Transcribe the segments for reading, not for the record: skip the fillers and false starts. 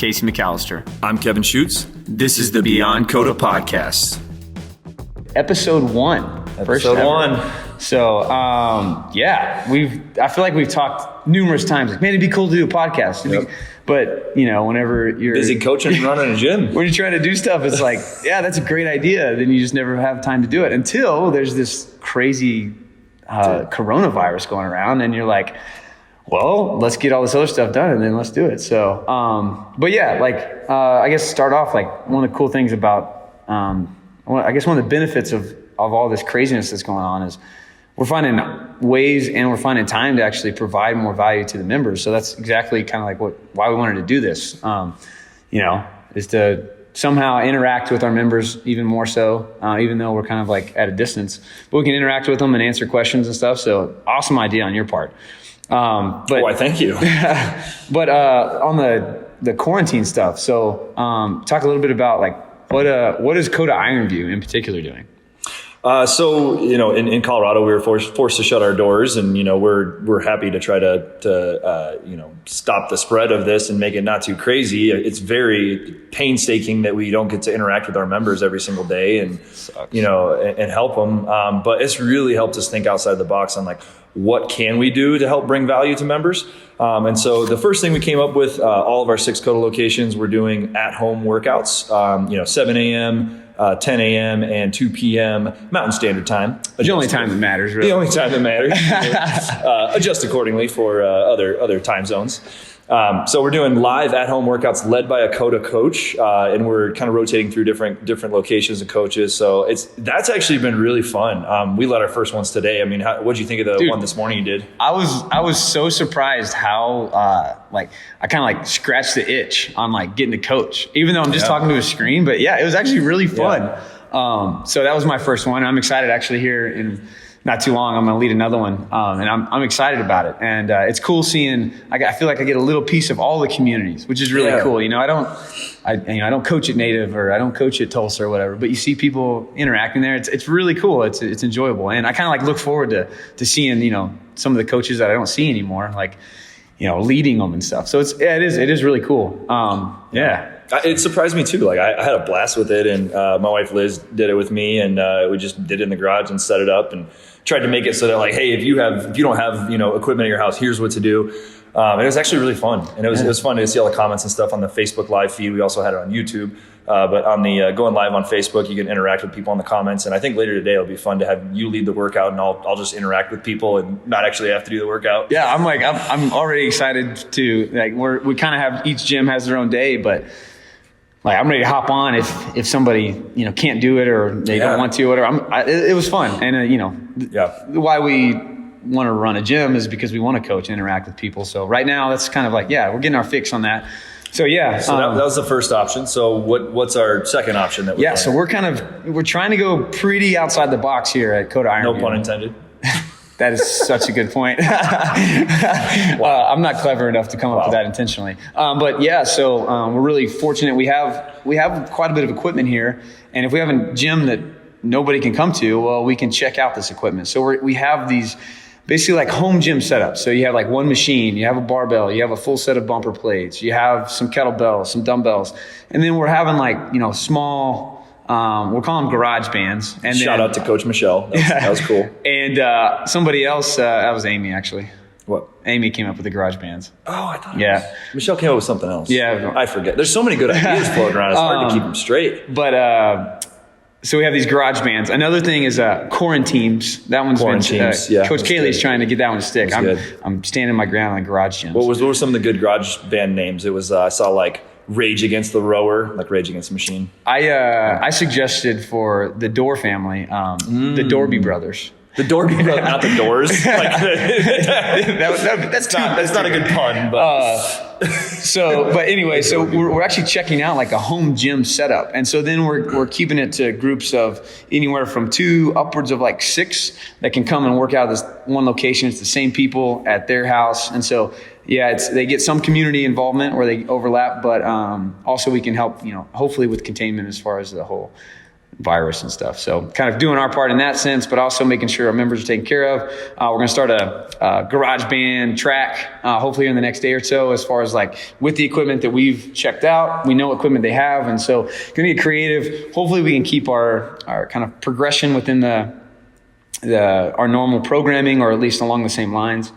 Casey McAllister. I'm Kevin Schutz. This is the Beyond Coda podcast. Episode 1. Episode 1. So, I feel like we've talked numerous times. Like, man, it'd be cool to do a podcast. Yep. But, whenever you're busy coaching and running a gym. When you're trying to do stuff, it's like, yeah, that's a great idea. Then you just never have time to do it until there's this crazy coronavirus going around. And you're like, well, let's get all this other stuff done and then let's do it. So, I guess start off, like, one of the cool things about, one of the benefits of all this craziness that's going on is we're finding ways and we're finding time to actually provide more value to the members. So that's exactly kind of like why we wanted to do this, is to somehow interact with our members even more so, even though we're kind of like at a distance, but we can interact with them and answer questions and stuff. So awesome idea on your part. Why, thank you. But on the quarantine stuff, so talk a little bit about like what is Coda Iron View in particular doing? In Colorado, we were forced to shut our doors, and we're happy to try to stop the spread of this and make it not too crazy. It's very painstaking that we don't get to interact with our members every single day and and help them. But it's really helped us think outside the box on like what can we do to help bring value to members. And so the first thing we came up with, all of our 6 Coda locations, we're doing at-home workouts. 7 a.m. 10 a.m. and 2 p.m. Mountain Standard Time. The only time that matters, really. The only time that matters. Adjust accordingly for other time zones. So we're doing live at-home workouts led by a Coda coach, and we're kind of rotating through different locations and coaches. So that's actually been really fun. We led our first ones today. I mean, what'd you think of the one this morning you did? I was so surprised how I kind of like scratched the itch on like getting to coach, even though I'm just talking to a screen. But yeah, it was actually really fun. Yeah. So that was my first one. I'm excited actually here in not too long. I'm going to lead another one. And I'm excited about it. And it's cool seeing, I feel like I get a little piece of all the communities, which is really cool. I don't coach at Native or I don't coach at Tulsa or whatever, but you see people interacting there. It's really cool. It's enjoyable. And I kind of like look forward to seeing, some of the coaches that I don't see anymore, like, leading them and stuff. So it is really cool. It surprised me too. Like I had a blast with it, and my wife Liz did it with me, and we just did it in the garage and set it up and tried to make it so that like, hey, if you don't have equipment at your house, here's what to do. And it was actually really fun, and it was fun to see all the comments and stuff on the Facebook live feed. We also had it on YouTube, but on the going live on Facebook, you can interact with people in the comments. And I think later today it'll be fun to have you lead the workout, and I'll just interact with people and not actually have to do the workout. Yeah, I'm already excited to like we kind of have each gym has their own day, but. Like I'm ready to hop on if somebody can't do it or they don't want to, whatever. It was fun, and why we want to run a gym is because we want to coach and interact with people. So right now that's kind of like we're getting our fix on that. So that was the first option. So what's our second option that we're so we're trying to go pretty outside the box here at Coda Iron. No pun intended. That is such a good point. I'm not clever enough to come up with that intentionally. So we're really fortunate. We have quite a bit of equipment here. And if we have a gym that nobody can come to, well, we can check out this equipment. So we have these basically like home gym setups. So you have like one machine, you have a barbell, you have a full set of bumper plates, you have some kettlebells, some dumbbells. And then we're having like, small... we'll call them garage bands. And shout out to Coach Michelle. That was cool. And somebody else, that was Amy actually. What? Amy came up with the garage bands. Oh, I thought Michelle came up with something else. Yeah. I forget. There's so many good ideas floating around. It's hard to keep them straight. But so we have these garage bands. Another thing is quarantines. That one's been Coach Kaylee's trying to get that one to stick. I'm standing my ground on garage gyms. What were some of the good garage band names? It was I saw like Rage Against the Rower, like Rage Against the Machine. I suggested for the Door family, the Dorby Brothers. The Dorby Brothers, not the Doors. That's not a good pun. But so we're actually checking out like a home gym setup, and so then we're keeping it to groups of anywhere from 2 upwards of like 6 that can come and work out at this one location. It's the same people at their house, and so. They get some community involvement where they overlap, but also we can help, hopefully with containment as far as the whole virus and stuff. So kind of doing our part in that sense, but also making sure our members are taken care of. We're going to start a garage band track, hopefully in the next day or so, as far as like with the equipment that we've checked out, we know what equipment they have. And so going to get creative. Hopefully we can keep our kind of progression within our normal programming, or at least along the same lines.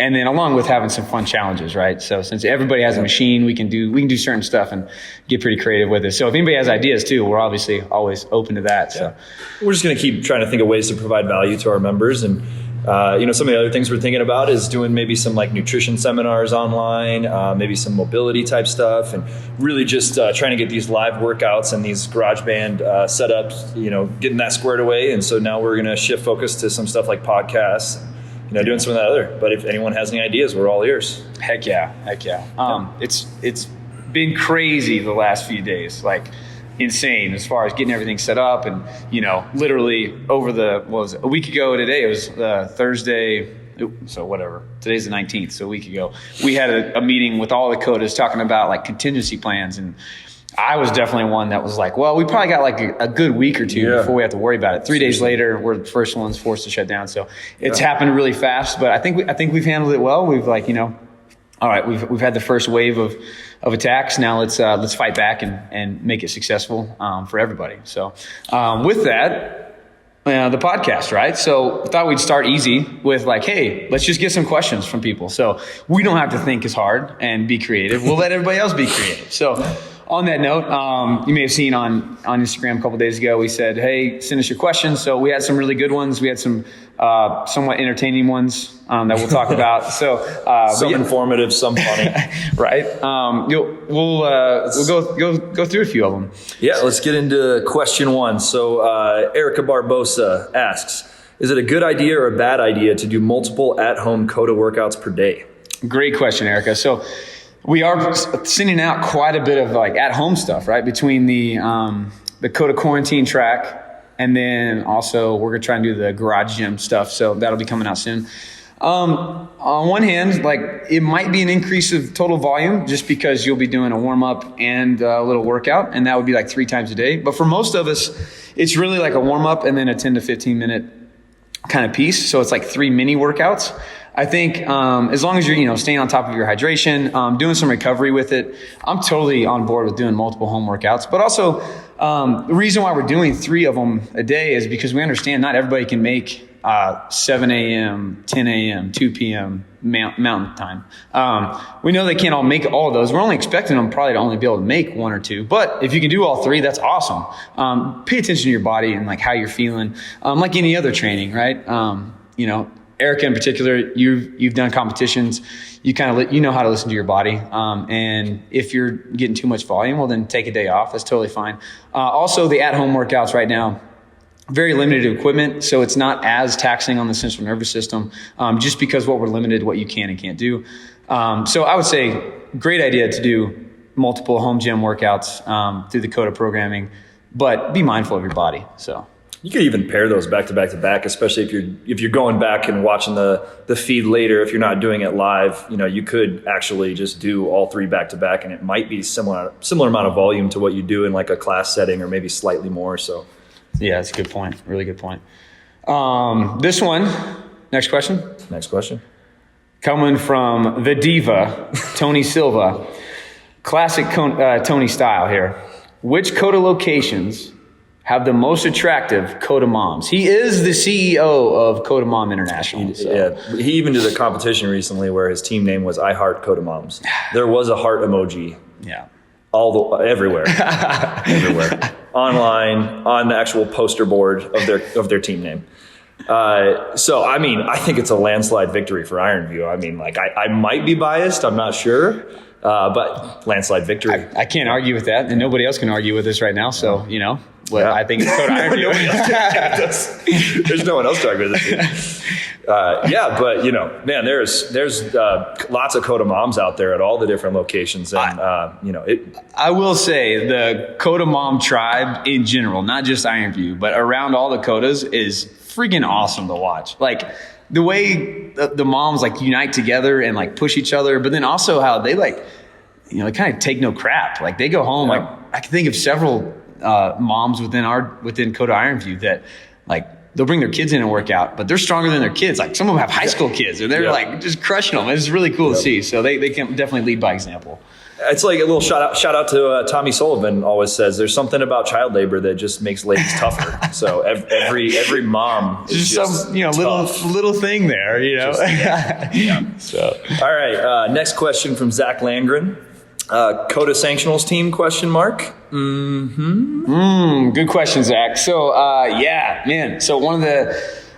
And then along with having some fun challenges, right? So since everybody has a machine, we can do certain stuff and get pretty creative with it. So if anybody has ideas too, we're obviously always open to that. So we're just going to keep trying to think of ways to provide value to our members. And, some of the other things we're thinking about is doing maybe some like nutrition seminars online, maybe some mobility type stuff, and really just trying to get these live workouts and these garage band setups, getting that squared away. And so now we're going to shift focus to some stuff like podcasts, doing some of that other. But if anyone has any ideas, we're all ears. Heck yeah. It's been crazy the last few days, like insane as far as getting everything set up. And, literally over a week ago today, it was Thursday. So whatever, today's the 19th. So a week ago, we had a meeting with all the Kodas talking about like contingency plans. And I was definitely one that was like, well, we probably got like a good week or two before we have to worry about it. 3 days later, we're the first ones forced to shut down. So it's happened really fast, but I think we've handled it well. We've all right, we've had the first wave of attacks. Now let's fight back and make it successful for everybody. So with that, the podcast, right? So I thought we'd start easy with like, hey, let's just get some questions from people. So we don't have to think as hard and be creative. We'll let everybody else be creative. So on that note, you may have seen on Instagram a couple days ago, we said, hey, send us your questions. So we had some really good ones. We had some somewhat entertaining ones that we'll talk about. So some informative, some funny. Right. We'll go through a few of them. Yeah, let's get into question one. So Erica Barbosa asks, is it a good idea or a bad idea to do multiple at-home Coda workouts per day? Great question, Erica. So we are sending out quite a bit of like at-home stuff, right? Between the Coda quarantine track, and then also we're going to try and do the garage gym stuff. So that'll be coming out soon. On one hand, like it might be an increase of total volume just because you'll be doing a warm up and a little workout, and that would be like 3 times a day. But for most of us, it's really like a warm up and then a 10 to 15 minute kind of piece. So it's like 3 mini workouts. I think as long as you're staying on top of your hydration, doing some recovery with it, I'm totally on board with doing multiple home workouts. But also the reason why we're doing 3 of them a day is because we understand not everybody can make 7 a.m., 10 a.m., 2 p.m. Mountain time. We know they can't all make all of those. We're only expecting them probably to only be able to make 1 or 2. But if you can do all 3, that's awesome. Pay attention to your body and like how you're feeling, like any other training, right? Erica in particular, you've done competitions. You kind of know how to listen to your body. And if you're getting too much volume, well, then take a day off. That's totally fine. Also, the at-home workouts right now, very limited equipment, so it's not as taxing on the central nervous system, just because what we're limited, what you can and can't do. So I would say great idea to do multiple home gym workouts through the Coda programming, but be mindful of your body. So you could even pair those back to back to back, especially if you're going back and watching the feed later. If you're not doing it live, you could actually just do all 3 back to back, and it might be similar amount of volume to what you do in like a class setting, or maybe slightly more. So. Yeah, that's a good point. Really good point. This one, next question. Next question. Coming from the diva, Tony Silva. Classic Tony style here. Which Coda locations have the most attractive Coda moms? He is the CEO of Coda Mom International. So. Yeah, he even did a competition recently where his team name was I Heart Coda Moms. There was a heart emoji. Yeah. Everywhere, everywhere, online, on the actual poster board of their team name. So, I mean, I think it's a landslide victory for Ironview. I mean, like I might be biased, I'm not sure, but landslide victory. I can't argue with that, and nobody else can argue with this right now. So, I think it's Coda Ironview. There's no one else to argue with this. But man, there's lots of Coda moms out there at all the different locations, and I will say the Coda mom tribe in general, not just Ironview, but around all the Codas, is freaking awesome to watch. Like the way the moms like unite together and like push each other, but then also how they like, they kind of take no crap. Like they go home. Like I can think of several moms within Coda Ironview that like they'll bring their kids in and work out, but they're stronger than their kids. Like some of them have high school kids and they're like just crushing them. It's really cool to see. So they can definitely lead by example. It's like a little shout out to Tommy Sullivan always says there's something about child labor that just makes ladies tougher. So every mom is just some little thing there, So all right, next question from Zach Landgren. Coda Sanctionals team ? Good question, Zach. So So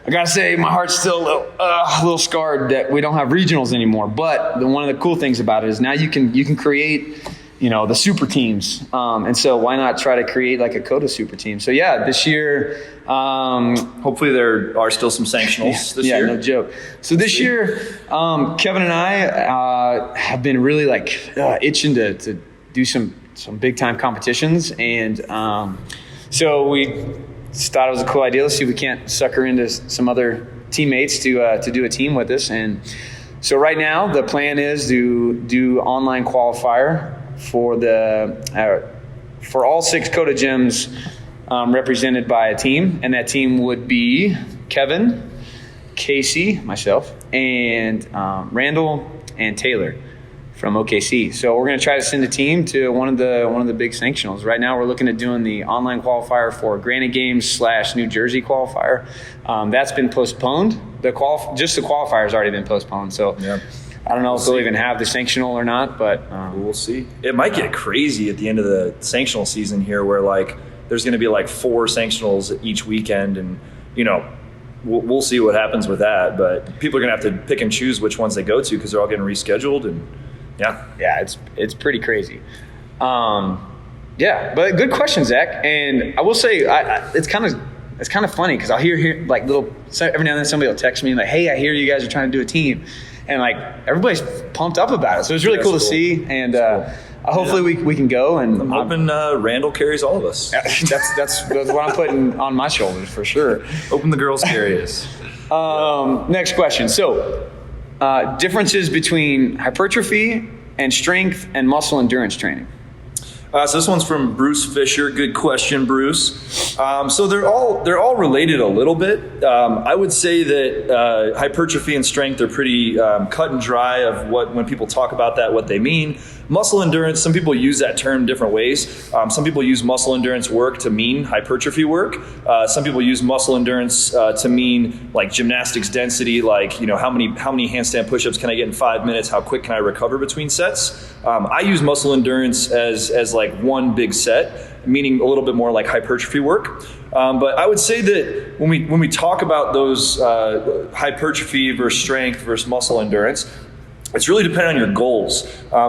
I gotta say my heart's still a little scarred that we don't have regionals anymore. But one of the cool things about it is now you can create, the super teams. And so why not try to create like a Coda super team? So this year, hopefully there are still some sanctionals this year. Yeah, no joke. So this year, Kevin and I have been really itching to do some big time competitions, and so we thought it was a cool idea. Let's see if we can't sucker into some other teammates to do a team with us. And so right now the plan is to do online qualifier for for all 6 Coda gyms represented by a team, and that team would be Kevin, Casey, myself, and Randall and Taylor from OKC. So we're going to try to send a team to one of the big sanctionals. Right now we're looking at doing the online qualifier for Granite Games / New Jersey qualifier. That's been postponed. Just the qualifier has already been postponed. So I don't know if they'll even have the sanctional or not, but we'll see. It might get crazy at the end of the sanctional season here where there's going to be 4 sanctionals each weekend, and we'll see what happens with that. But people are going to have to pick and choose which ones they go to because they're all getting rescheduled. And it's pretty crazy. But good question, Zach. And I will say, it's kind of funny because I'll hear every now and then somebody will text me hey, I hear you guys are trying to do a team, and everybody's pumped up about it. So it's really cool to see, and hopefully we can go. And I'm hoping Randall carries all of us. That's what I'm putting on my shoulders for sure. Hoping the girls carry us. Next question. So differences between hypertrophy and strength and muscle endurance training. So this one's from Bruce Fisher. Good question, Bruce. So they're all related a little bit. I would say that hypertrophy and strength are pretty cut and dry of when people talk about that, what they mean. Muscle endurance, some people use that term different ways. Some people use muscle endurance work to mean hypertrophy work. Some people use muscle endurance to mean gymnastics density, how many handstand push-ups can I get in 5 minutes? How quick can I recover between sets? I use muscle endurance as one big set, meaning a little bit more like hypertrophy work. But I would say that when we talk about those hypertrophy versus strength versus muscle endurance, it's really dependent on your goals.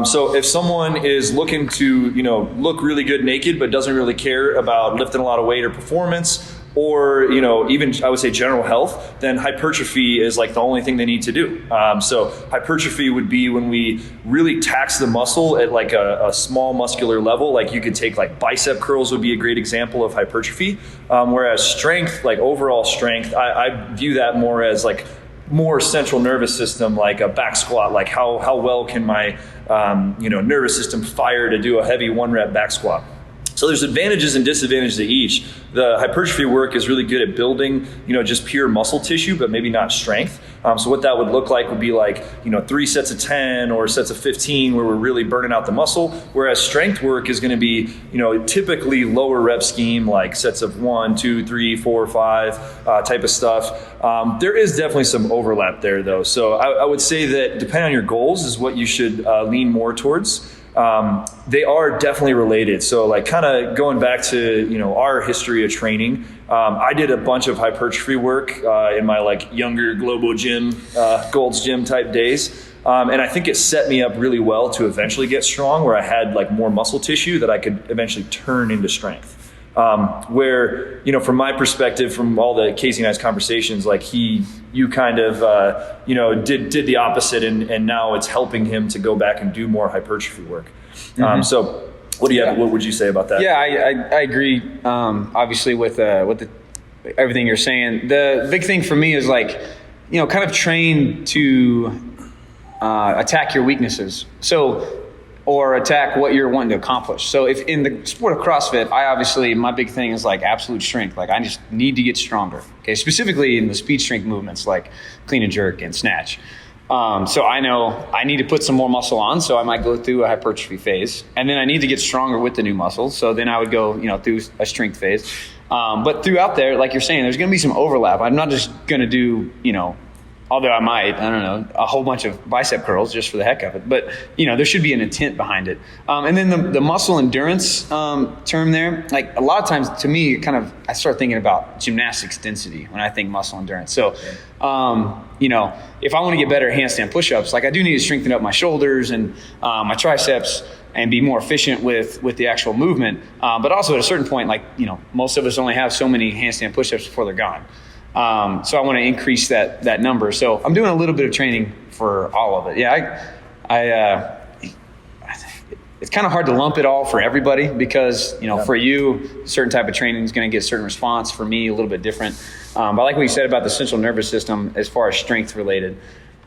So if someone is looking to, look really good naked, but doesn't really care about lifting a lot of weight or performance, or, even I would say general health, then hypertrophy is the only thing they need to do. So hypertrophy would be when we really tax the muscle at a small muscular level. You could take bicep curls would be a great example of hypertrophy. Whereas strength, overall strength, I view that more as more central nervous system, like a back squat, how well can my nervous system fire to do a heavy 1-rep back squat. So there's advantages and disadvantages to each. The hypertrophy work is really good at building, just pure muscle tissue, but maybe not strength. So what that would look like would be 3 sets of 10 or sets of 15 where we're really burning out the muscle. Whereas strength work is going to be, typically lower rep scheme, like sets of 1, 2, 3, 4, 5 type of stuff. There is definitely some overlap there though. So I would say that depending on your goals is what you should lean more towards. They are definitely related. So kind of going back to, our history of training, I did a bunch of hypertrophy work in my younger Globo Gym, Gold's Gym type days. And I think it set me up really well to eventually get strong, where I had more muscle tissue that I could eventually turn into strength. Where, from my perspective, from all the Casey and I's conversations, you kind of, did the opposite, and now it's helping him to go back and do more hypertrophy work. So what do you have? What would you say about that? Yeah, I agree. Obviously with everything you're saying, the big thing for me is kind of train to attack your weaknesses. So or attack what you're wanting to accomplish. So if in the sport of CrossFit, my big thing is like absolute strength. Like I just need to get stronger. Okay, specifically in the speed strength movements like clean and jerk and snatch. So I know I need to put some more muscle on, so I might go through a hypertrophy phase, and then I need to get stronger with the new muscles. So then I would go, through a strength phase. But throughout there, like you're saying, there's going to be some overlap. I'm not just going to do, although I might, a whole bunch of bicep curls just for the heck of it. But, there should be an intent behind it. And then the muscle endurance term there, like a lot of times to me, I start thinking about gymnastics density when I think muscle endurance. So, if I want to get better at handstand push-ups, like I do need to strengthen up my shoulders and my triceps and be more efficient with the actual movement. But also at a certain point, most of us only have so many handstand push-ups before they're gone. So I want to increase that number. So I'm doing a little bit of training for all of it. Yeah, it's kind of hard to lump it all for everybody because, for you, a certain type of training is going to get a certain response. For me, a little bit different. But I like what you said about the central nervous system as far as strength related.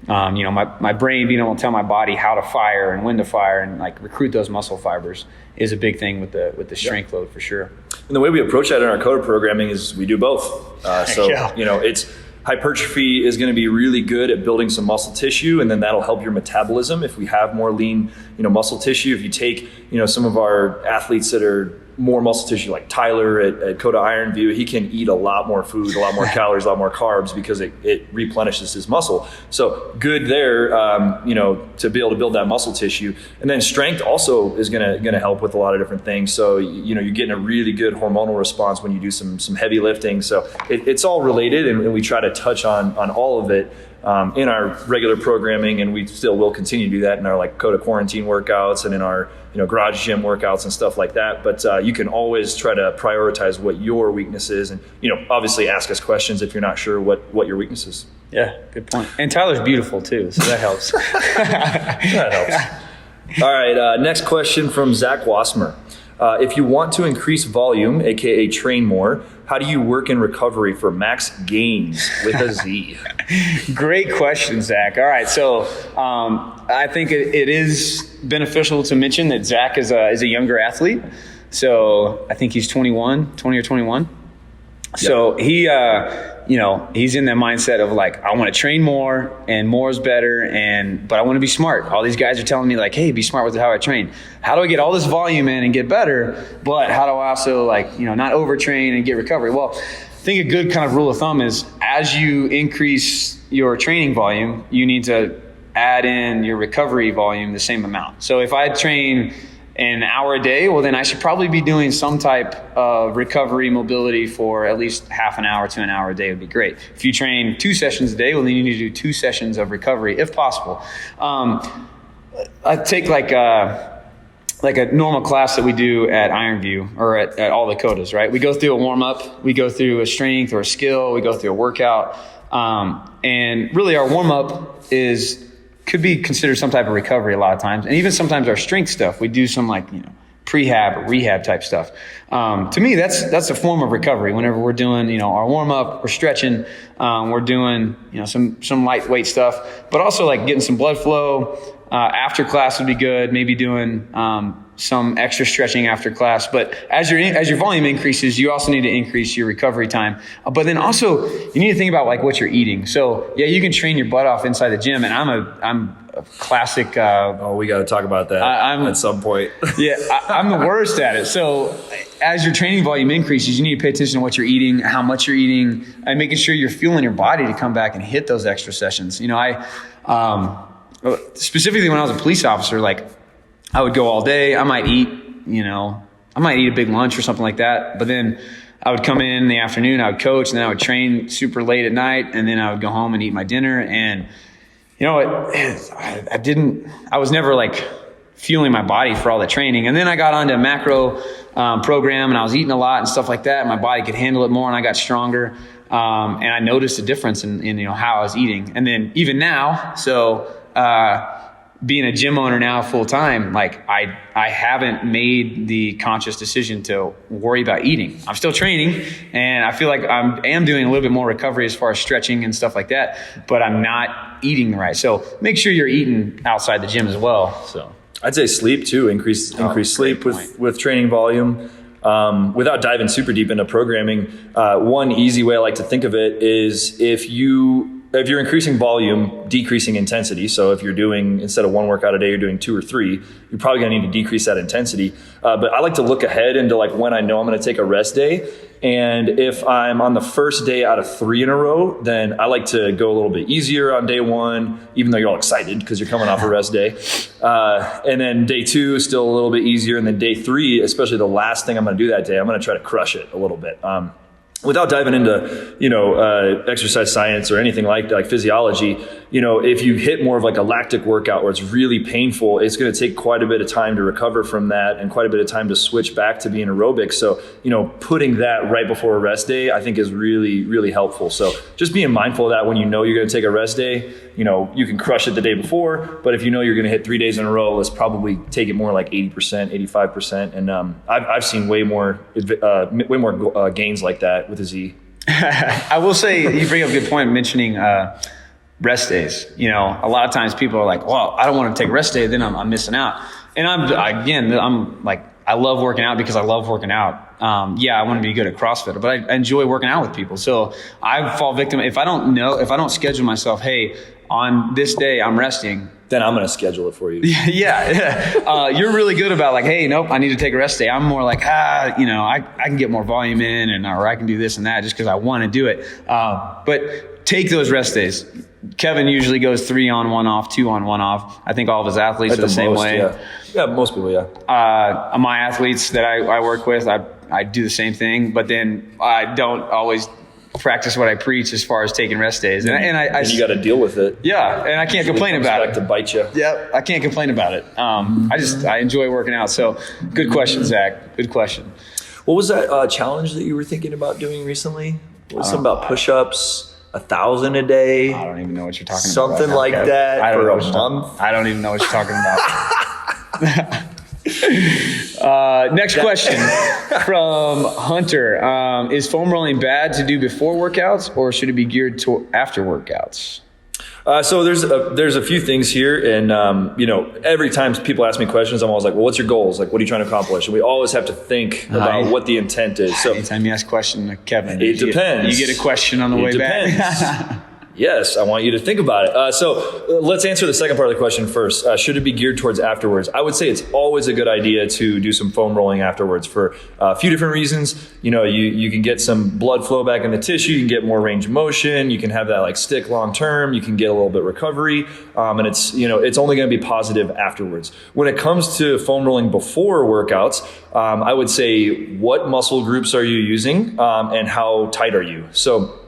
My brain being able to tell my body how to fire and when to fire and like recruit those muscle fibers is a big thing with the strength load for sure. And the way we approach that in our Coda programming is we do both. It's hypertrophy is going to be really good at building some muscle tissue, and then that'll help your metabolism if we have more lean, muscle tissue. If you take, some of our athletes that are more muscle tissue, like Tyler at Coda Iron View, he can eat a lot more food, a lot more calories, a lot more carbs because it replenishes his muscle. So good there, to be able to build that muscle tissue. And then strength also is gonna help with a lot of different things. So you're getting a really good hormonal response when you do some heavy lifting. So it's all related, and we try to touch on all of it in our regular programming, and we still will continue to do that in our like Coda quarantine workouts and in our garage gym workouts and stuff like that. But you can always try to prioritize what your weakness is, and obviously ask us questions if you're not sure what your weakness is. Yeah, good point. And Tyler's beautiful too, so that helps. That helps. All right, next question from Zach Wassmer. If you want to increase volume, aka train more, how do you work in recovery for max gains with a Z? Great question, Zach. All right, so I think it is beneficial to mention that Zach is a younger athlete. So I think he's 20 or 21. Yep. So he, he's in that mindset of like, I want to train more and more is better. But I want to be smart. All these guys are telling me like, hey, be smart with how I train. How do I get all this volume in and get better? But how do I also not overtrain and get recovery? Well, I think a good kind of rule of thumb is as you increase your training volume, you need to add in your recovery volume the same amount. So if I train an hour a day, well, then I should probably be doing some type of recovery mobility for at least half an hour to an hour a day would be great. If you train 2 sessions a day, well, then you need to do 2 sessions of recovery if possible. I take like a normal class that we do at Iron View or at all the Codas, right? We go through a warm up, we go through a strength or a skill, we go through a workout. And really our warm up could be considered some type of recovery a lot of times. And even sometimes our strength stuff, we do some prehab or rehab type stuff. To me, that's a form of recovery. Whenever we're doing, our warm up, we're stretching, we're doing, some lightweight stuff, but also like getting some blood flow, after class would be good. Maybe doing, some extra stretching after class. But as your volume increases, you also need to increase your recovery time. But then also you need to think about like what you're eating. So yeah, you can train your butt off inside the gym, and I'm a classic. We got to talk about that at some point. Yeah, I'm the worst at it. So as your training volume increases, you need to pay attention to what you're eating, how much you're eating, and making sure you're fueling your body to come back and hit those extra sessions. Specifically when I was a police officer, like I would go all day. I might eat a big lunch or something like that. But then I would come in the afternoon, I would coach, and then I would train super late at night, and then I would go home and eat my dinner. And I was never like fueling my body for all the training. And then I got onto a macro program, and I was eating a lot and stuff like that. And my body could handle it more, and I got stronger. And I noticed a difference in how I was eating. And then even now, being a gym owner now full time, like I haven't made the conscious decision to worry about eating. I'm still training, and I feel like I am doing a little bit more recovery as far as stretching and stuff like that, but I'm not eating right. So make sure you're eating outside the gym as well. So I'd say sleep too. Increase sleep with training volume. Without diving super deep into programming, one easy way I like to think of it is if you're increasing volume, decreasing intensity. So if you're doing, instead of one workout a day, you're doing 2 or 3, you're probably going to need to decrease that intensity. But I like to look ahead into like when I know I'm going to take a rest day. And if I'm on the first day out of 3 in a row, then I like to go a little bit easier on day 1, even though you're all excited because you're coming off a rest day. And then day 2 is still a little bit easier. And then day 3, especially the last thing I'm going to do that day, I'm going to try to crush it a little bit. Without diving into, exercise science or anything like physiology, if you hit more of like a lactic workout where it's really painful, it's going to take quite a bit of time to recover from that and quite a bit of time to switch back to being aerobic. So, putting that right before a rest day, I think is really, really helpful. So just being mindful of that when you're going to take a rest day, you can crush it the day before, but if you're going to hit 3 days in a row, let's probably take it more like 80%, 85%. And I've seen way more gains like that with a Z. I will say, you bring up a good point mentioning rest days. A lot of times people are like, well, I don't want to take a rest day, then I'm missing out. And I'm like, I love working out because I love working out. I want to be good at CrossFit, but I enjoy working out with people. So I fall victim. If I don't schedule myself, hey, on this day I'm resting, then I'm going to schedule it for you. Yeah. You're really good about like, hey, nope, I need to take a rest day. I'm more like, I can get more volume in or I can do this and that just because I want to do it. But take those rest days. Kevin usually goes 3 on, 1 off, 2 on, 1 off. I think all of his athletes are the same way. Yeah, most people, yeah. My athletes that I work with, I do the same thing, but then I don't always practice what I preach as far as taking rest days. And you got to deal with it. Yeah, and I can't complain about it. Back to bite you. Yeah, I can't complain about it. I enjoy working out. So good question, Zach. Good question. What was that challenge that you were thinking about doing recently? What was something about push-ups? 1,000 a day. I don't even know what you're talking about. Something like that for a month. I don't even know what you're talking about. Next question from Hunter. Is foam rolling bad to do before workouts or should it be geared to after workouts? So there's a few things here, and every time people ask me questions, I'm always like, well, what's your goals? Like, what are you trying to accomplish? And we always have to think about what the intent is. So anytime you ask a question, Kevin, it depends. You get a question on the way back. Yes, I want you to think about it. So let's answer the second part of the question first. Should it be geared towards afterwards? I would say it's always a good idea to do some foam rolling afterwards for a few different reasons. You can get some blood flow back in the tissue. You can get more range of motion. You can have that like stick long term. You can get a little bit recovery. And it's only going to be positive afterwards. When it comes to foam rolling before workouts, I would say what muscle groups are you using and how tight are you? So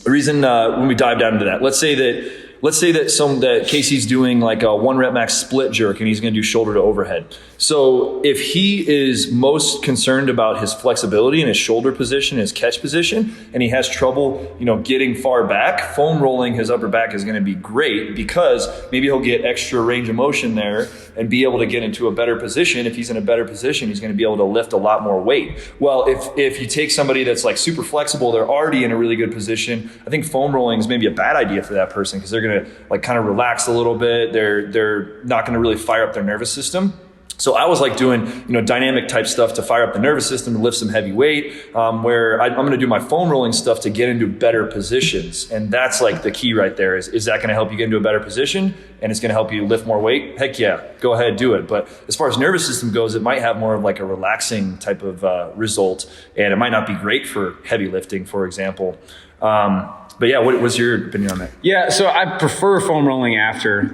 the reason when we dive down into that, let's say that Casey's doing like a 1 rep max split jerk and he's going to do shoulder to overhead. So if he is most concerned about his flexibility and his shoulder position, his catch position, and he has trouble, getting far back, foam rolling his upper back is going to be great because maybe he'll get extra range of motion there and be able to get into a better position. If he's in a better position, he's going to be able to lift a lot more weight. Well, if you take somebody that's like super flexible, they're already in a really good position. I think foam rolling is maybe a bad idea for that person because they're going to like kind of relax a little bit. They're not going to really fire up their nervous system. So I was like doing, dynamic type stuff to fire up the nervous system, to lift some heavy weight, where I'm going to do my foam rolling stuff to get into better positions. And that's like the key right there is that going to help you get into a better position and it's going to help you lift more weight? Heck yeah, go ahead, do it. But as far as nervous system goes, it might have more of like a relaxing type of result. And it might not be great for heavy lifting, for example. But yeah, what's your opinion on that? Yeah, so I prefer foam rolling after.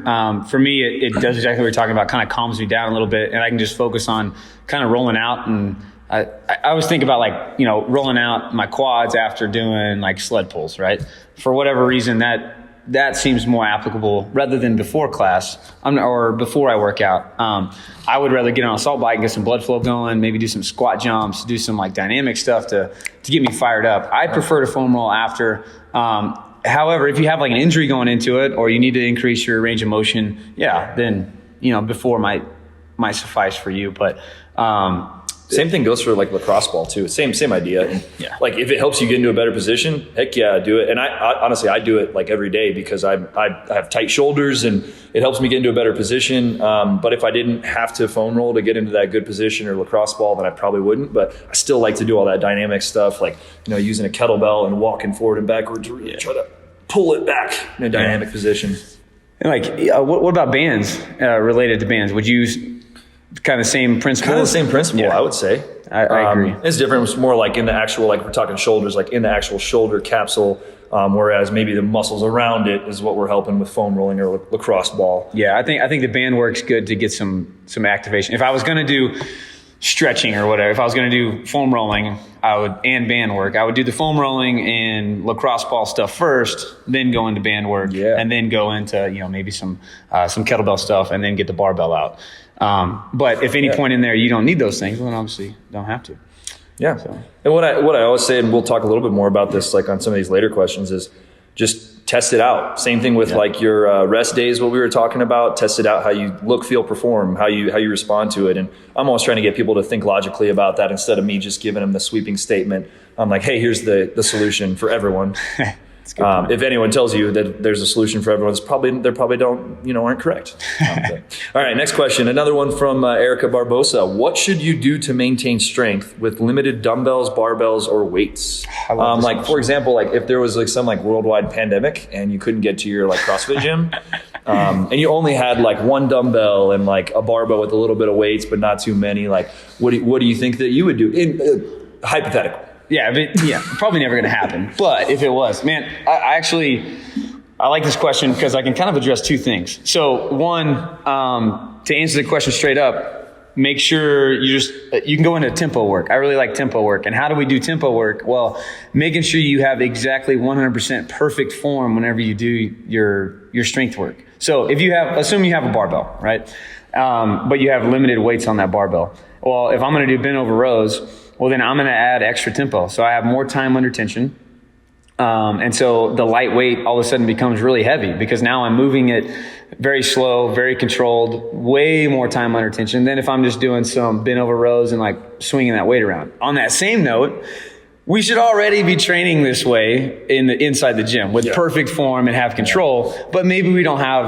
For me, it does exactly what you're talking about, kind of calms me down a little bit, and I can just focus on kind of rolling out. And I always think about like, rolling out my quads after doing like sled pulls, right? For whatever reason, that seems more applicable rather than before class or before I work out. I would rather get on an assault bike and get some blood flow going, maybe do some squat jumps, do some like dynamic stuff to get me fired up. I prefer to foam roll after. However, if you have like an injury going into it or you need to increase your range of motion, then, before might suffice for you. But Same thing goes for like lacrosse ball too. Same idea. And like if it helps you get into a better position, heck yeah, do it. And I honestly, I do it like every day because I have tight shoulders and it helps me get into a better position. But if I didn't have to foam roll to get into that good position or lacrosse ball, then I probably wouldn't. But I still like to do all that dynamic stuff, like, you know, using a kettlebell and walking forward and backwards to really try to pull it back in a dynamic position. And like, what about bands, related to bands? Would you use kind of same principle? Kind of the same principle, I would say. I agree. It's different. It's more like in the actual, like we're talking shoulders, like in the actual shoulder capsule, whereas maybe the muscles around it is what we're helping with foam rolling or lacrosse ball. Yeah, I think the band work's good to get some activation. If I was going to do stretching or whatever, if I was going to do foam rolling, and band work, I would do the foam rolling and lacrosse ball stuff first, then go into band work, and then go into, you know, maybe some kettlebell stuff, and then get the barbell out. But if any point in there you don't need those things, well, then obviously don't have to. Yeah. So. And what I always say, and we'll talk a little bit more about this like on some of these later questions, is just test it out. Same thing with like your rest days, what we were talking about. Test it out, how you look, feel, perform, how you respond to it. And I'm always trying to get people to think logically about that instead of me just giving them the sweeping statement. I'm like, hey, here's the solution for everyone. If anyone tells you that there's a solution for everyone, they probably aren't correct. All right, next question. Another one from Erica Barbosa. What should you do to maintain strength with limited dumbbells, barbells, or weights? Like for example, like if there was like some like worldwide pandemic and you couldn't get to your like CrossFit gym, and you only had like one dumbbell and like a barbell with a little bit of weights, but not too many. Like, what do you think that you would do? In hypothetical. Yeah, probably never going to happen. But if it was, man, I like this question because I can kind of address two things. So one, to answer the question straight up, make sure you can go into tempo work. I really like tempo work. And how do we do tempo work? Well, making sure you have exactly 100% perfect form whenever you do your strength work. So assume you have a barbell, right? But you have limited weights on that barbell. Well, if I'm going to do bent over rows, well, then I'm going to add extra tempo. So I have more time under tension. And so the lightweight all of a sudden becomes really heavy because now I'm moving it very slow, very controlled, way more time under tension than if I'm just doing some bent over rows and like swinging that weight around. On that same note, we should already be training this way inside the gym with perfect form and have control, but maybe we don't have,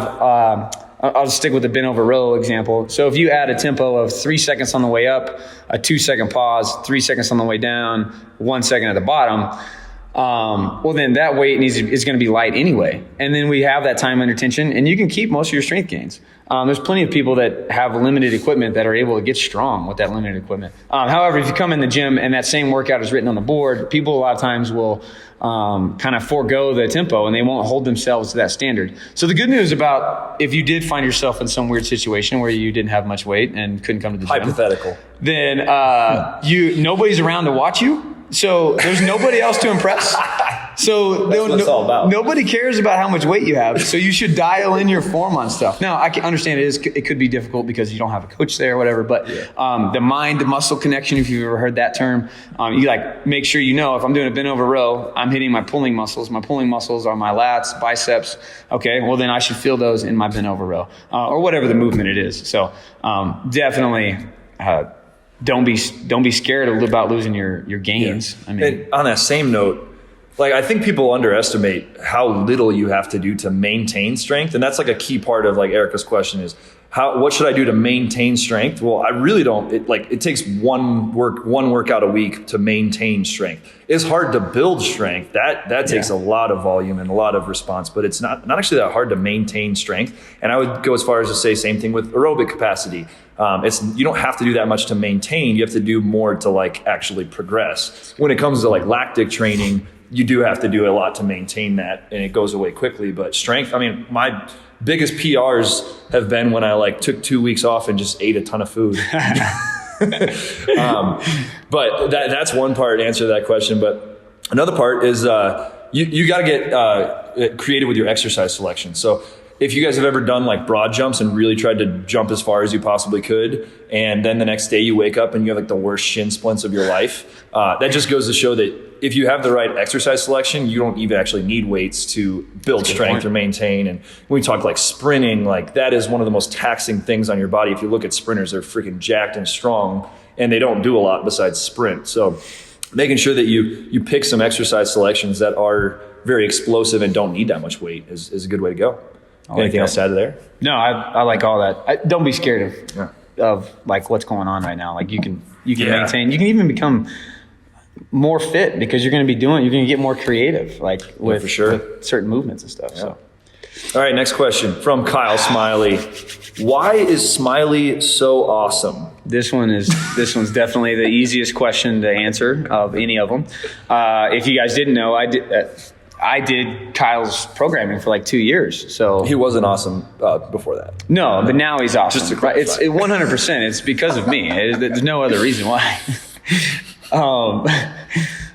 I'll just stick with the bent over row example. So if you add a tempo of 3 seconds on the way up, a 2 second pause, 3 seconds on the way down, 1 second at the bottom, well then that weight is going to be light anyway. And then we have that time under tension and you can keep most of your strength gains. There's plenty of people that have limited equipment that are able to get strong with that limited equipment. However, if you come in the gym and that same workout is written on the board, people a lot of times will kind of forego the tempo and they won't hold themselves to that standard. So the good news about if you did find yourself in some weird situation where you didn't have much weight and couldn't come to the gym. Hypothetical. Then nobody's around to watch you. So there's nobody else to impress. So that's what it's all about. Nobody cares about how much weight you have. So you should dial in your form on stuff. Now, I can understand it could be difficult because you don't have a coach there or whatever, but the mind to muscle connection, if you've ever heard that term, you like make sure you know if I'm doing a bent over row, I'm hitting my pulling muscles. My pulling muscles are my lats, biceps. Okay, well then I should feel those in my bent over row or whatever the movement it is. So definitely don't be scared about losing your gains. I mean, and on that same note, like I think people underestimate how little you have to do to maintain strength, and that's like a key part of like Erica's question is what should I do to maintain strength? Well, I really don't. It takes one workout a week to maintain strength. It's hard to build strength. That takes a lot of volume and a lot of response, but it's not actually that hard to maintain strength. And I would go as far as to say same thing with aerobic capacity. You don't have to do that much to maintain. You have to do more to like actually progress. When it comes to like lactic training, you do have to do a lot to maintain that, and it goes away quickly. But strength, I mean, my biggest PRs have been when I like took 2 weeks off and just ate a ton of food. But that's one part to answer that question. But another part is you got to get creative with your exercise selection. So if you guys have ever done like broad jumps and really tried to jump as far as you possibly could, and then the next day you wake up and you have like the worst shin splints of your life, that just goes to show that if you have the right exercise selection, you don't even actually need weights to build strength or maintain. And when we talk like sprinting, like that is one of the most taxing things on your body. If you look at sprinters, they're freaking jacked and strong. and they don't do a lot besides sprint. So making sure that you pick some exercise selections that are very explosive and don't need that much weight is a good way to go. Anything else to add there? No, I like all that. Don't be scared of like what's going on right now. Like you can maintain, you can even become more fit because you're going to get more creative, like with, for sure. with certain movements and stuff. Yeah. So. All right, next question from Kyle Smiley. Why is Smiley so awesome? This one's definitely the easiest question to answer of any of them. If you guys didn't know, I did Kyle's programming for like 2 years. So he wasn't awesome before that. No, but now he's awesome. Just to clarify. It's 100%. It's because of me. There's no other reason why.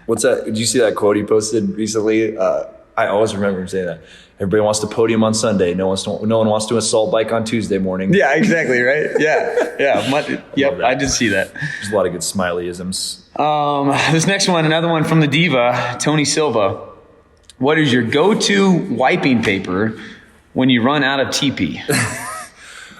What's that? Did you see that quote he posted recently? I always remember him saying that. Everybody wants to podium on Sunday. No one wants to assault bike on Tuesday morning. Yeah, exactly, right? Yeah. Yep, I did see that. There's a lot of good Smiley-isms. This next one, another one from the diva, Tony Silva. What is your go-to wiping paper when you run out of TP?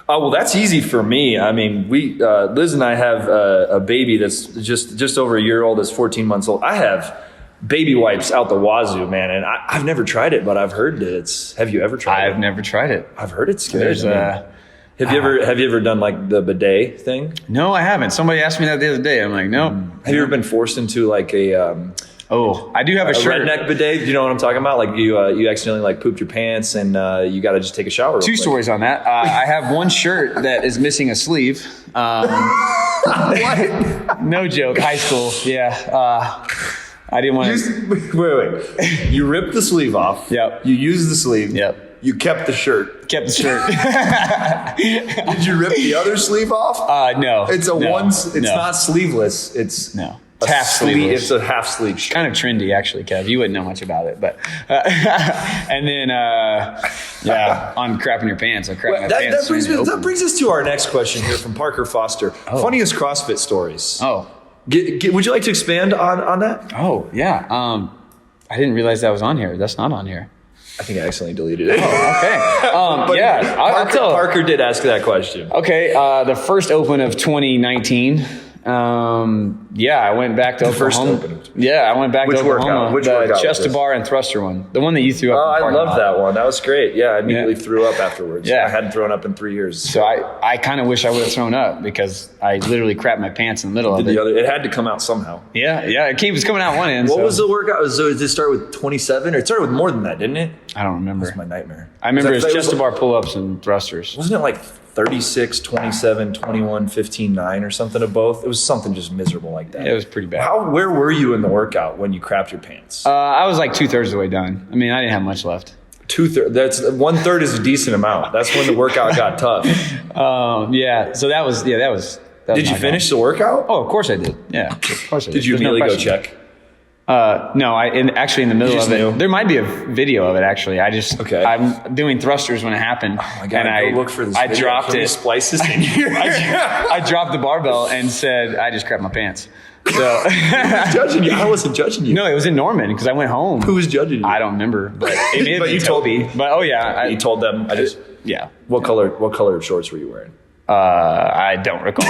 Oh, well, that's easy for me. I mean, Liz and I have a baby that's just over a year old, that's 14 months old. I have baby wipes out the wazoo, man. And I've never tried it, but I've heard that have you ever tried it? I've never tried it. I've heard it's good. Have you ever done like the bidet thing? No, I haven't. Somebody asked me that the other day. I'm like, no. Have you ever been forced into like I do have a shirt. Redneck bidet? Do you know what I'm talking about? Like you accidentally like pooped your pants and you got to just take a shower. Two stories on that. I have one shirt that is missing a sleeve. What? No joke. High school. Yeah. I didn't want to. Wait. You ripped the sleeve off. Yep. You used the sleeve. Yep. You kept the shirt. Kept the shirt. Did you rip the other sleeve off? No. It's not sleeveless. It's half sleeveless. It's a half sleeve shirt. Kind of trendy, actually, Kev. You wouldn't know much about it, but and then on crapping your pants. I crap my pants. That brings us to our next question here from Parker Foster. Funniest CrossFit stories. Would you like to expand on that? Oh yeah. I didn't realize that was on here. That's not on here. I think I accidentally deleted it. Oh, okay. I'll tell. Parker did ask that question. Okay. The first Open of 2019. I went back to Oklahoma. I went back to Oklahoma. Which the workout? chest to bar and thruster one. The one that you threw up. Oh, I loved that one. That was great. Yeah, I immediately threw up afterwards. Yeah. I hadn't thrown up in 3 years. So I kind of wish I would have thrown up because I literally crapped my pants in the middle of it. It had to come out somehow. Yeah. It was coming out one end. What was the workout? So did it start with 27? Or it started with more than that, didn't it? I don't remember. That's my nightmare. I remember it was chest to bar pull-ups and thrusters. Wasn't it like 36, 27, 21, 15, 9 or something of both? It was something just miserable like that. It was pretty bad. Where were you in the workout when you crapped your pants? I was like 2/3 of the way done. I mean, I didn't have much left. 2/3. That's 1/3 is a decent amount. That's when the workout got tough. So that was. Did you finish the workout? Oh, of course I did. Yeah, of course I did. Did you immediately go check? No, actually in the middle of it, there might be a video of it. Actually, I'm doing thrusters when it happened, and I look for this. I dropped Can it. you splice this in here. I dropped the barbell and said, "I just crapped my pants." So judging you. I wasn't judging you. No, it was in Norman because I went home. Who was judging you? I don't remember, but it may have been Toby. But you told them. What color shorts were you wearing? I don't recall.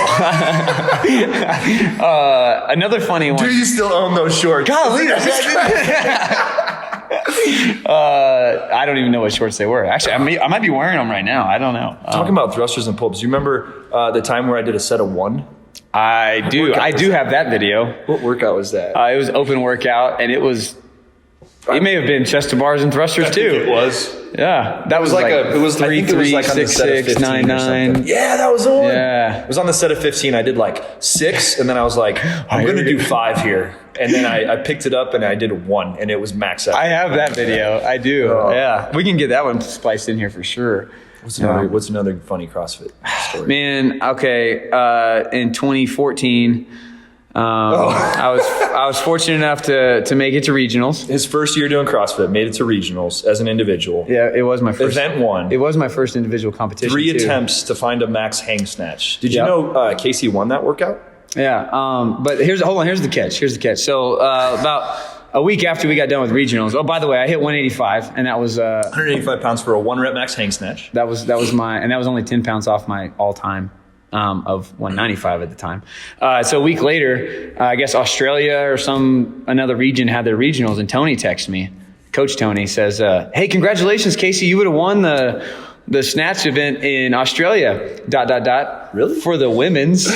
Another funny one. Do you still own those shorts? Golly, I don't even know what shorts they were. Actually, I might be wearing them right now. I don't know. Talking about thrusters and pull-ups, you remember the time where I did a set of 1? I do. I do have that video. What workout was that? It was open workout, and it was. It may have been chest to bars and thrusters too. It was. Yeah, that was like it was 3, 3, 6, 6, 9, 9. Yeah, that was the one. Yeah, it was on the set of 15. I did like 6, and then I was like, I'm going to do 5 here, and then I picked it up and I did 1, and it was max out. I have that video. I do. Yeah, we can get that one spliced in here for sure. What's another funny CrossFit story? Man, okay. In 2014. I was fortunate enough to make it to regionals. His first year doing CrossFit, made it to regionals as an individual. Yeah, it was my first. Event 1. It was my first individual competition. 3 attempts to find a max hang snatch. Did you know Casey won that workout? Yeah. But here's the catch. So about a week after we got done with regionals. Oh, by the way, I hit 185, and that was 185 pounds for a 1 rep max hang snatch. That was only 10 pounds off my all time. of 195 at the time. So a week later, I guess Australia or another region had their regionals, and Tony texts me. Coach Tony says, "Hey, congratulations, Casey! You would have won the snatch event in Australia. ... Really? For the women's." So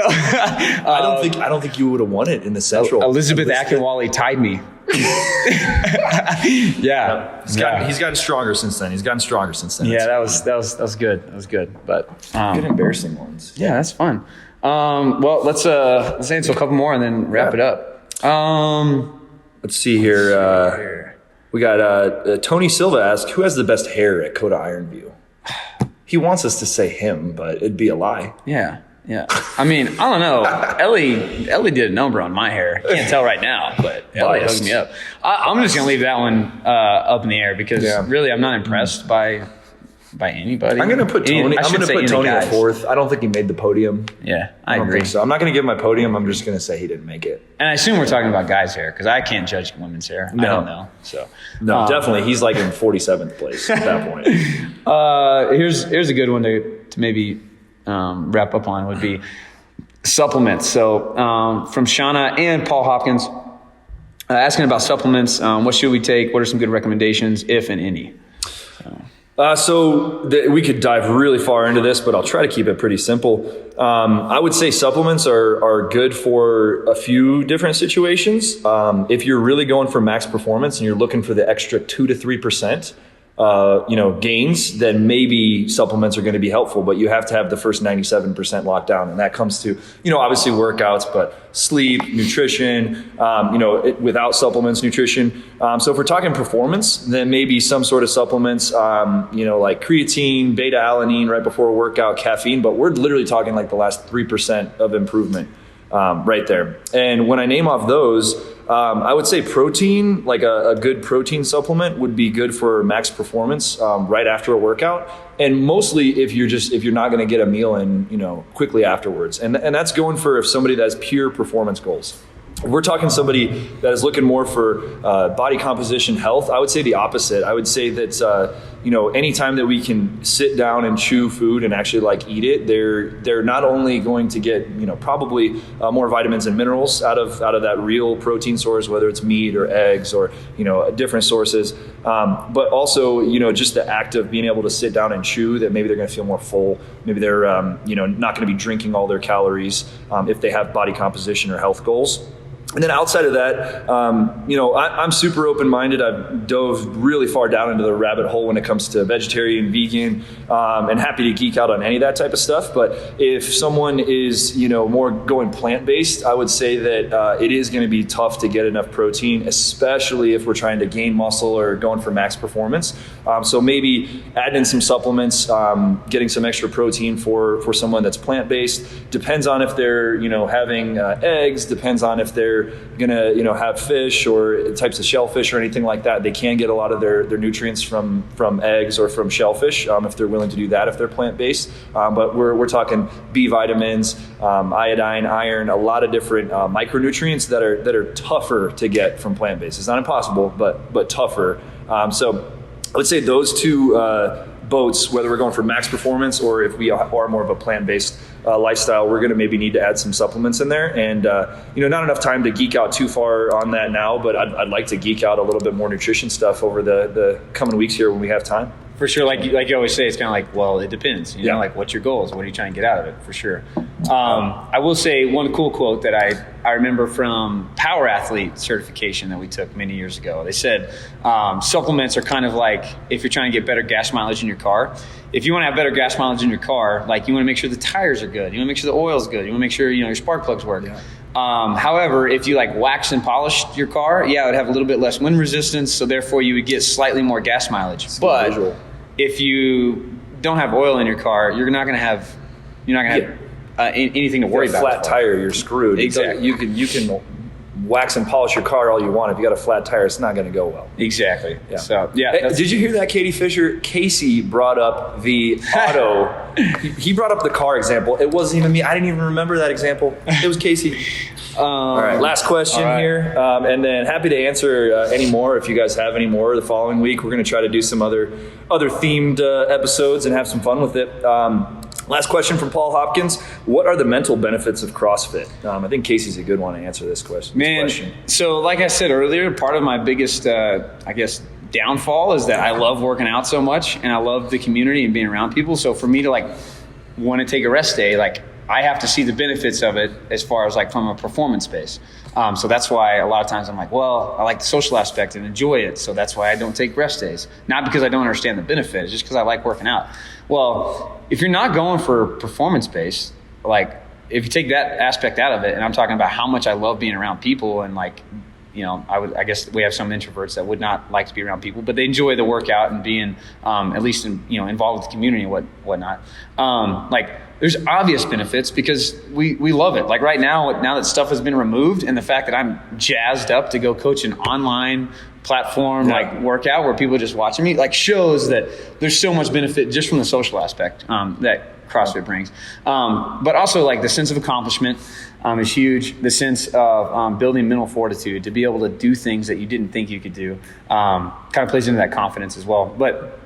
I don't think you would have won it in the Central. Elizabeth Akinwale tied me. Yeah. He's gotten stronger since then. Yeah, that was good. That was good. But good embarrassing ones. Yeah, that's fun. Well, let's answer a couple more and then wrap it up. Let's see here. We got Tony Silva asked, who has the best hair at Coda Ironview? He wants us to say him, but it'd be a lie. Yeah. I mean, I don't know. Ellie did a number on my hair. Can't tell right now, but Ellie hooked me up. I'm just going to leave that one up in the air because really I'm not impressed by anybody. I'm going to put Tony. I'm going to put Tony at fourth. I don't think he made the podium. Yeah, I don't agree. think so. I'm not going to give him my podium. I'm just going to say he didn't make it. And I assume we're talking about guys' hair because I can't judge women's hair. No. I don't know. So no, definitely he's like in 47th place at that point. Here's a good one to maybe wrap up on would be supplements. So from Shauna and Paul Hopkins asking about supplements. What should we take? What are some good recommendations, if and any? We could dive really far into this, but I'll try to keep it pretty simple. I would say supplements are good for a few different situations. If you're really going for max performance and you're looking for the extra 2 to 3%, gains, then maybe supplements are going to be helpful, but you have to have the first 97% locked down. And that comes to, obviously workouts, but sleep, nutrition, without supplements, nutrition. So if we're talking performance, then maybe some sort of supplements, like creatine, beta alanine right before a workout, caffeine, but we're literally talking like the last 3% of improvement right there. And when I name off those, I would say protein, like a good protein supplement would be good for max performance right after a workout. And mostly if you're not going to get a meal in, quickly afterwards. And that's going for if somebody that has pure performance goals. If we're talking somebody that is looking more for body composition health, I would say the opposite. I would say that, anytime that we can sit down and chew food and actually like eat it, they're not only going to get, probably more vitamins and minerals out of that real protein source, whether it's meat or eggs or, different sources. But also, just the act of being able to sit down and chew, that maybe they're going to feel more full. Maybe they're, not going to be drinking all their calories if they have body composition or health goals. And then outside of that, I'm super open-minded. I've dove really far down into the rabbit hole when it comes to vegetarian, vegan, and happy to geek out on any of that type of stuff. But if someone is, more going plant-based, I would say that it is going to be tough to get enough protein, especially if we're trying to gain muscle or going for max performance. So maybe adding in some supplements, getting some extra protein for someone that's plant-based. Depends on if they're, having eggs, depends on if they're gonna have fish or types of shellfish or anything like that. They can get a lot of their nutrients from eggs or from shellfish if they're willing to do that if they're plant-based. But we're talking B vitamins, iodine, iron, a lot of different micronutrients that are tougher to get from plant-based. It's not impossible, but tougher. So I would say those two boats, whether we're going for max performance or if we are more of a plant-based lifestyle, we're going to maybe need to add some supplements in there. And, not enough time to geek out too far on that now, but I'd like to geek out a little bit more nutrition stuff over the coming weeks here when we have time. For sure. Like you always say, it's kind of like, well, it depends. Like what's your goals? What are you trying to get out of it? For sure. I will say one cool quote that I remember from Power Athlete certification that we took many years ago. They said supplements are kind of like if you're trying to get better gas mileage in your car. If you want to have better gas mileage in your car, like you want to make sure the tires are good. You want to make sure the oil's good. You want to make sure, your spark plugs work. Yeah. However, if you wax and polish your car, it would have a little bit less wind resistance, so therefore you would get slightly more gas mileage. But if you don't have oil in your car, you're not going to have anything to worry about. Flat tire, you're screwed. Exactly. You can wax and polish your car all you want. If you got a flat tire, it's not going to go well. Exactly. Yeah. So did you hear that, Katie Fisher? Casey brought up the auto. he brought up the car example. It wasn't even me. I didn't even remember that example. It was Casey. All right. Last question here, and then happy to answer any more if you guys have any more the following week. We're going to try to do some other themed episodes and have some fun with it. Last question from Paul Hopkins. What are the mental benefits of CrossFit? I think Casey's a good one to answer this question. So like I said earlier, part of my biggest, downfall is that I love working out so much and I love the community and being around people. So for me to want to take a rest day, I have to see the benefits of it as far as from a performance base. So that's why a lot of times I'm I like the social aspect and enjoy it. So that's why I don't take rest days. Not because I don't understand the benefit, it's just because I like working out. Well, if you're not going for performance based, if you take that aspect out of it, and I'm talking about how much I love being around people and I guess we have some introverts that would not like to be around people, but they enjoy the workout and being at least involved with the community and whatnot. There's obvious benefits because we love it. Right now that stuff has been removed and the fact that I'm jazzed up to go coach an online platform workout where people are just watching me shows that there's so much benefit just from the social aspect that CrossFit brings. But also the sense of accomplishment is huge. The sense of building mental fortitude to be able to do things that you didn't think you could do kind of plays into that confidence as well. But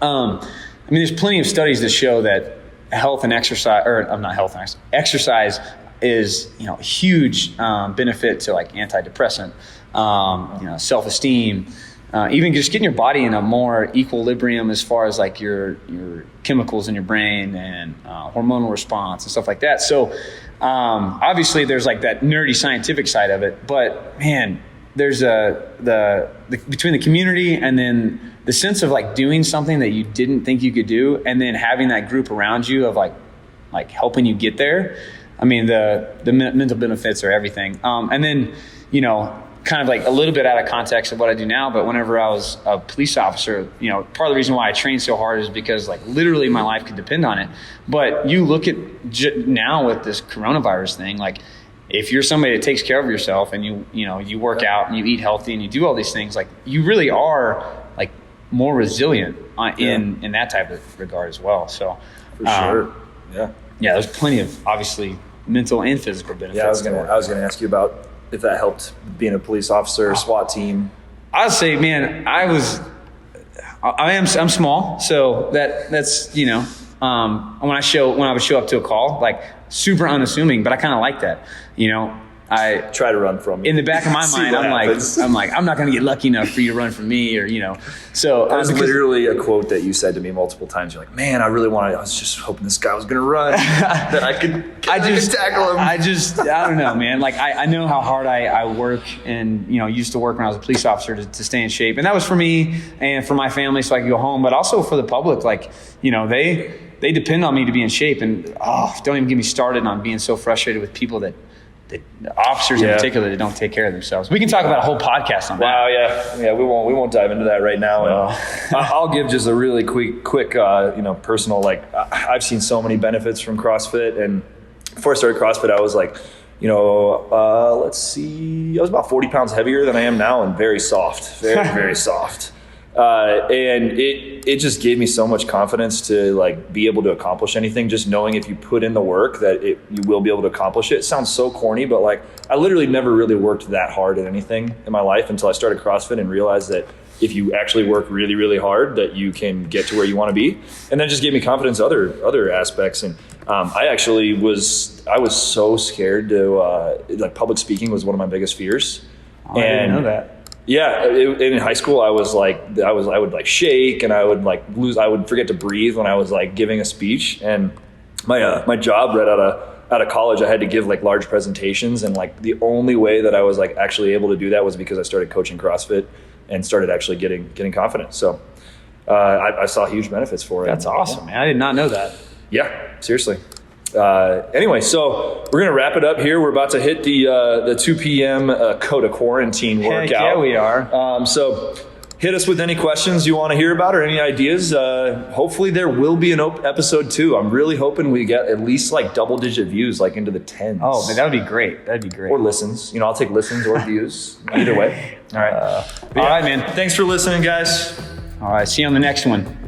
there's plenty of studies that show that exercise is huge benefit to antidepressant, self-esteem, even just getting your body in a more equilibrium as far as your chemicals in your brain and hormonal response and stuff like that. So obviously there's that nerdy scientific side of it, but man, there's the between the community and then the sense of doing something that you didn't think you could do, and then having that group around you of helping you get there. The mental benefits are everything. And then, kind of a little bit out of context of what I do now, but whenever I was a police officer, part of the reason why I train so hard is because literally my life could depend on it. But you look at now with this coronavirus thing, if you're somebody that takes care of yourself and you work out and you eat healthy and you do all these things, you really are more resilient in that type of regard as well. So for sure. There's plenty of obviously mental and physical benefits. Yeah, I was gonna ask you about if that helped being a police officer, SWAT team. I'd say, man, I'm small, so that's when I would show up to a call, super unassuming, but I kind of like that, I try to run from you. In the back of my mind, I'm not going to get lucky enough for you to run from me, or So that was literally a quote that you said to me multiple times. You're like, man, I was just hoping this guy was going to run, that I could tackle him. I don't know, man. I know how hard I work, and used to work when I was a police officer to stay in shape, and that was for me and for my family, so I could go home, but also for the public. They depend on me to be in shape, and don't even get me started on being so frustrated with people that officers in particular that don't take care of themselves. We can talk about a whole podcast on that. Wow, yeah. We won't dive into that right now. No. I'll give just a really quick, personal. I've seen so many benefits from CrossFit, and before I started CrossFit, I was let's see, I was about 40 pounds heavier than I am now, and very soft, very soft. And it just gave me so much confidence to be able to accomplish anything, just knowing if you put in the work that you will be able to accomplish it. It sounds so corny, but I literally never really worked that hard at anything in my life until I started CrossFit and realized that if you actually work really, really hard, that you can get to where you want to be. And that just gave me confidence other aspects. And I was so scared to public speaking was one of my biggest fears. I didn't know that. Yeah, in high school, I would shake, and I would forget to breathe when I was giving a speech. And my job right out of college, I had to give large presentations, and the only way that I was actually able to do that was because I started coaching CrossFit and started actually getting confidence. So I saw huge benefits for it. That's awesome, man. I did not know that. Yeah, seriously. Anyway, so we're going to wrap it up here. We're about to hit the 2 p.m. Coda quarantine workout. Heck yeah, we are. So hit us with any questions you want to hear about or any ideas. Hopefully there will be an episode 2. I'm really hoping we get at least double-digit views, into the 10s. Oh, man, that would be great. That'd be great. Or listens. I'll take listens or views. Either way. All right. All right, man. Thanks for listening, guys. All right. See you on the next one.